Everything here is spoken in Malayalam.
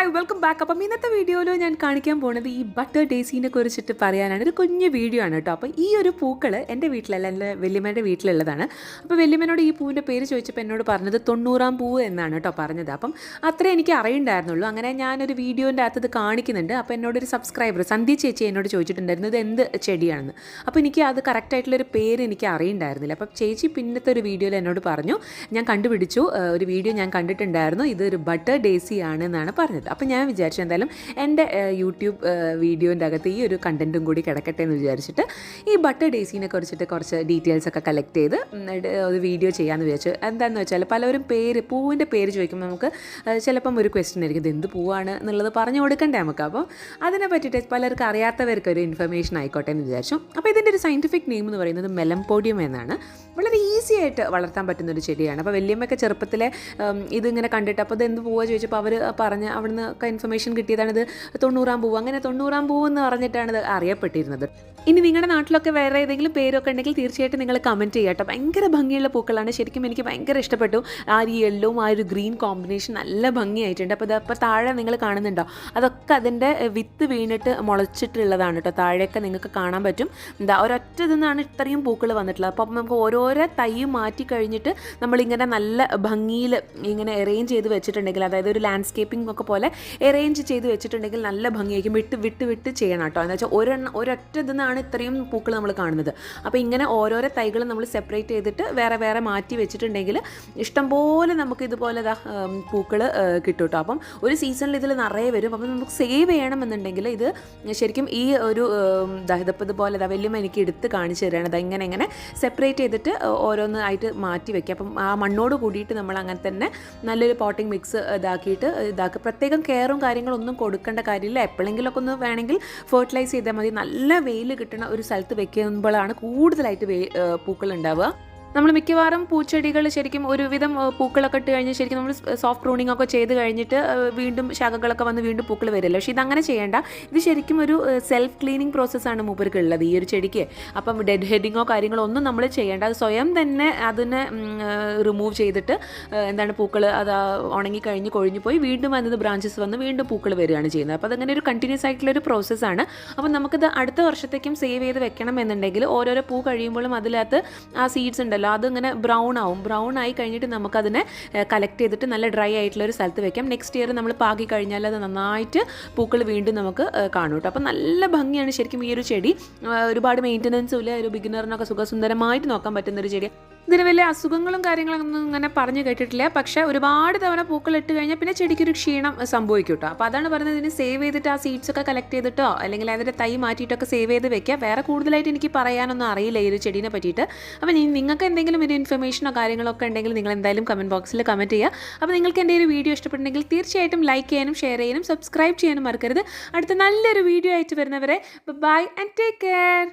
Hi welcome back. അപ്പം ഇന്നത്തെ വീഡിയോയിൽ ഞാൻ കാണിക്കാൻ പോകുന്നത് ഈ ബട്ടർ ഡേസീനെ കുറിച്ചിട്ട് പറയാനാണ്. ഒരു കുഞ്ഞു വീഡിയോ ആണ് കേട്ടോ. അപ്പോൾ ഈ ഒരു പൂക്കൾ എൻ്റെ വീട്ടിലല്ല, എൻ്റെ വല്യമ്മയുടെ വീട്ടിലുള്ളതാണ്. അപ്പോൾ വല്യമ്മനോട് ഈ പൂവിൻ്റെ പേര് ചോദിച്ചപ്പോൾ എന്നോട് പറഞ്ഞത് 90-ാം പൂവ് എന്നാണ് കേട്ടോ പറഞ്ഞത്. അപ്പം അത്രേ എനിക്ക് അറിയണ്ടായിരുന്നുള്ളൂ. അങ്ങനെ ഞാനൊരു വീഡിയോൻ്റെ അകത്ത് ഇത് കാണിക്കുന്നുണ്ട്. അപ്പോൾ എന്നോടൊരു സബ്സ്ക്രൈബർ സന്ധ്യ ചേച്ചി എന്നോട് ചോദിച്ചിട്ടുണ്ടായിരുന്നു ഇത് എന്ത് ചെടിയാണെന്ന്. അപ്പോൾ എനിക്ക് അത് കറക്റ്റായിട്ടുള്ളൊരു പേര് എനിക്ക് അറിയണ്ടായിരുന്നില്ല. അപ്പം ചേച്ചി പിന്നത്തെ ഒരു വീഡിയോയിൽ എന്നോട് പറഞ്ഞു, ഞാൻ കണ്ടുപിടിച്ചു, ഒരു വീഡിയോ ഞാൻ കണ്ടിട്ടുണ്ടായിരുന്നു, ഇതൊരു ബട്ടർ ഡേസി ആണെന്നാണ് പറഞ്ഞത്. അപ്പോൾ ഞാൻ വിചാരിച്ചു എന്തായാലും എൻ്റെ യൂട്യൂബ് വീഡിയോൻ്റെ അകത്ത് ഈ ഒരു കണ്ടൻറ്റും കൂടി കിടക്കട്ടെ എന്ന് വിചാരിച്ചിട്ട് ഈ ബട്ടർ ഡേസീനെ കുറിച്ചിട്ട് കുറച്ച് ഡീറ്റെയിൽസൊക്കെ കളക്ട് ചെയ്ത് ഒരു വീഡിയോ ചെയ്യാമെന്ന് വിചാരിച്ചു. എന്താണെന്ന് വെച്ചാൽ പലവരും പൂവിൻ്റെ പേര് ചോദിക്കുമ്പോൾ നമുക്ക് ചിലപ്പം ഒരു ക്വസ്റ്റ്യൻ ആയിരിക്കും, ഇത് എന്ത് പൂവാണ് എന്നുള്ളത് പറഞ്ഞു കൊടുക്കണ്ടേ നമുക്ക്. അപ്പോൾ അതിനെ പറ്റിയിട്ട് പലർക്ക് അറിയാത്തവർക്ക് ഒരു ഇൻഫർമേഷൻ ആയിക്കോട്ടെ എന്ന് വിചാരിച്ചു. അപ്പോൾ ഇതിൻ്റെ ഒരു സയൻറ്റിഫിക് നെയിം എന്ന് പറയുന്നത് മെലംപോഡിയം എന്നാണ്. വളരെ ഈസി ആയിട്ട് വളർത്താൻ പറ്റുന്നൊരു ചെടിയാണ്. അപ്പോൾ വല്യമ്മയൊക്കെ ചെറുപ്പത്തിലെ ഇതിങ്ങനെ കണ്ടിട്ട് അപ്പോൾ ഇത് എന്ത് പൂവാ ചോദിച്ചപ്പോൾ അവർ പറഞ്ഞ് അവിടുന്ന് ഇൻഫർമേഷൻ കിട്ടിയതാണ് ഇത് 90-ാം പൂവ്. അങ്ങനെ 90-ാം പൂവ് എന്ന് പറഞ്ഞിട്ടാണ് ഇത് അറിയപ്പെട്ടിരുന്നത്. ഇനി നിങ്ങളുടെ നാട്ടിലൊക്കെ വേറെ ഏതെങ്കിലും പേരൊക്കെ ഉണ്ടെങ്കിൽ തീർച്ചയായിട്ടും നിങ്ങൾ കമൻറ്റ് ചെയ്യുക കേട്ടോ. ഭയങ്കര ഭംഗിയുള്ള പൂക്കളാണ്, ശരിക്കും എനിക്ക് ഭയങ്കര ഇഷ്ടപ്പെട്ടു. ആ ഒരു യെല്ലോവും ആ ഒരു ഗ്രീൻ കോമ്പിനേഷൻ നല്ല ഭംഗിയായിട്ടുണ്ട്. അപ്പോൾ ഇതപ്പോൾ താഴെ നിങ്ങൾ കാണുന്നുണ്ടോ, അതൊക്കെ അതിൻ്റെ വിത്ത് വീണിട്ട് മുളച്ചിട്ടുള്ളതാണ് കേട്ടോ. താഴെയൊക്കെ നിങ്ങൾക്ക് കാണാൻ പറ്റും. ഒരൊറ്റ ഇതെന്നാണ് ഇത്രയും പൂക്കൾ വന്നിട്ടുള്ളത്. അപ്പം നമുക്ക് ഓരോരോ തൈ മാറ്റി കഴിഞ്ഞിട്ട് നമ്മളിങ്ങനെ നല്ല ഭംഗിയിൽ ഇങ്ങനെ അറേഞ്ച് ചെയ്ത് വെച്ചിട്ടുണ്ടെങ്കിൽ, അതായത് ഒരു ലാൻഡ്സ്കേപ്പിംഗ് ഒക്കെ പോലെ അറേഞ്ച് ചെയ്ത് വെച്ചിട്ടുണ്ടെങ്കിൽ നല്ല ഭംഗിയായിരിക്കും. വിട്ട് ചെയ്യണം കേട്ടോ. എന്ന് വെച്ചാൽ ഒരൊറ്റ ഇതെന്നാണ് ഇത്രയും പൂക്കൾ നമ്മൾ കാണുന്നത്. അപ്പോൾ ഇങ്ങനെ ഓരോരോ തൈകൾ നമ്മൾ സെപ്പറേറ്റ് ചെയ്തിട്ട് വേറെ മാറ്റി വെച്ചിട്ടുണ്ടെങ്കിൽ ഇഷ്ടംപോലെ നമുക്ക് ഇതുപോലെ പൂക്കൾ കിട്ടും കേട്ടോ. അപ്പം ഒരു സീസണിൽ ഇതിൽ നിറയെ വരും. അപ്പം നമുക്ക് സേവ് ചെയ്യണമെന്നുണ്ടെങ്കിൽ ഇത് ശരിക്കും ഈ ഒരു ഇതിപ്പോൾ ഇതുപോലെ വല്യമ്മ എനിക്ക് എടുത്ത് കാണിച്ചു തരികയാണ്. ഇങ്ങനെ സെപ്പറേറ്റ് ചെയ്തിട്ട് ഓരോന്ന് ആയിട്ട് മാറ്റി വയ്ക്കുക. അപ്പം ആ മണ്ണോട് കൂടിയിട്ട് നമ്മൾ അങ്ങനെ തന്നെ നല്ലൊരു പോട്ടിംഗ് മിക്സ് ഇതാക്കുക. പ്രത്യേകം കെയറും കാര്യങ്ങളൊന്നും കൊടുക്കേണ്ട കാര്യമില്ല. എപ്പോഴെങ്കിലുമൊക്കെ ഒന്ന് വേണമെങ്കിൽ ഫെർട്ടിലൈസ് ചെയ്താൽ മതി. നല്ല വെയിൽ കിട്ടുന്ന ഒരു സ്ഥലത്ത് വെക്കുമ്പോഴാണ് കൂടുതലായിട്ട് പൂക്കൾ ഉണ്ടാവുക. നമ്മൾ മിക്കവാറും പൂച്ചെടികൾ ശരിക്കും ഒരുവിധം പൂക്കളൊക്കെ ഇട്ട് കഴിഞ്ഞ് ശരിക്കും നമ്മൾ സോഫ്റ്റ് പ്രൂണിംഗ് ഒക്കെ ചെയ്ത് കഴിഞ്ഞിട്ട് വീണ്ടും ശാഖകളൊക്കെ വന്ന് വീണ്ടും പൂക്കൾ വരില്ല. പക്ഷേ ഇതങ്ങനെ ചെയ്യേണ്ട. ഇത് ശരിക്കും ഒരു സെൽഫ് ക്ലീനിങ് പ്രോസസ്സാണ് മൂപ്പർക്കുള്ളത് ഈ ഒരു ചെടിക്ക്. അപ്പം ഡെഡ് ഹെഡിങ്ങോ കാര്യങ്ങളോ ഒന്നും നമ്മൾ ചെയ്യേണ്ട. അത് സ്വയം തന്നെ അതിനെ റിമൂവ് ചെയ്തിട്ട് പൂക്കൾ അത് ഉണങ്ങിക്കഴിഞ്ഞ് കൊഴിഞ്ഞു പോയി വീണ്ടും അതിന് ബ്രാഞ്ചസ് വന്ന് വീണ്ടും പൂക്കൾ വരികയാണ് ചെയ്യുന്നത്. അപ്പോൾ അതങ്ങനെ ഒരു കണ്ടിന്യൂസ് ആയിട്ടുള്ളൊരു പ്രോസസ്സാണ്. അപ്പം നമുക്കിത് അടുത്ത വർഷത്തേക്കും സേവ് ചെയ്ത് വെക്കണം എന്നുണ്ടെങ്കിൽ ഓരോരോ പൂ കഴിയുമ്പോഴും അതിനകത്ത് ആ സീഡ്സ് ഉണ്ടല്ലോ അതിങ്ങനെ ബ്രൗൺ ആയി കഴിഞ്ഞിട്ട് നമുക്കതിനെ കളക്ട് ചെയ്തിട്ട് നല്ല ഡ്രൈ ആയിട്ടുള്ള ഒരു സ്ഥലത്ത് വെക്കാം. നെക്സ്റ്റ് ഇയർ നമ്മൾ പാകി കഴിഞ്ഞാൽ അത് നന്നായിട്ട് പൂക്കൾ വീണ്ടും നമുക്ക് കാണും കേട്ടോ. അപ്പോൾ നല്ല ഭംഗിയാണ് ശരിക്കും ഈ ഒരു ചെടി. ഒരുപാട് മെയിൻ്റനൻസും ഇല്ല, ഒരു ബിഗിനറിനൊക്കെ സുഖസുന്ദരമായിട്ട് നോക്കാൻ പറ്റുന്നൊരു ചെടി. ഇതിന് വലിയ അസുഖങ്ങളും കാര്യങ്ങളൊന്നും ഇങ്ങനെ പറഞ്ഞു കേട്ടിട്ടില്ല. പക്ഷേ ഒരുപാട് തവണ പൂക്കൾ ഇട്ട് കഴിഞ്ഞാൽ പിന്നെ ചെടിക്കൊരു ക്ഷീണം സംഭവിക്കും കേട്ടോ. അപ്പോൾ അതാണ് പറയുന്നത്, ഇതിന് സേവ് ചെയ്തിട്ട് ആ സീഡ്സൊക്കെ കളക്ട് ചെയ്തിട്ടോ അല്ലെങ്കിൽ അതിൻ്റെ തൈ മാറ്റിയിട്ടൊക്കെ സേവ് ചെയ്ത് വെക്കുക. വേറെ കൂടുതലായിട്ട് എനിക്ക് പറയാനൊന്നും അറിയില്ല ഈ ഒരു ചെടീനെ പറ്റിയിട്ട്. അപ്പോൾ നിങ്ങൾക്ക് എന്തെങ്കിലും ഒരു ഇൻഫർമേഷനോ കാര്യങ്ങളോ ഒക്കെ ഉണ്ടെങ്കിൽ നിങ്ങൾ എന്തായാലും കമൻറ്റ് ബോക്സിൽ കമൻറ്റ് ചെയ്യുക. അപ്പോൾ നിങ്ങൾക്ക് എൻ്റെ ഒരു വീഡിയോ ഇഷ്ടപ്പെട്ടുണ്ടെങ്കിൽ തീർച്ചയായിട്ടും ലൈക്ക് ചെയ്യാനും ഷെയർ ചെയ്യാനും സബ്സ്ക്രൈബ് ചെയ്യാനും മറക്കരുത്. അടുത്ത നല്ലൊരു വീഡിയോ ആയിട്ട് വരുന്നവരെ ബൈ ആൻഡ് ടേക്ക് കെയർ.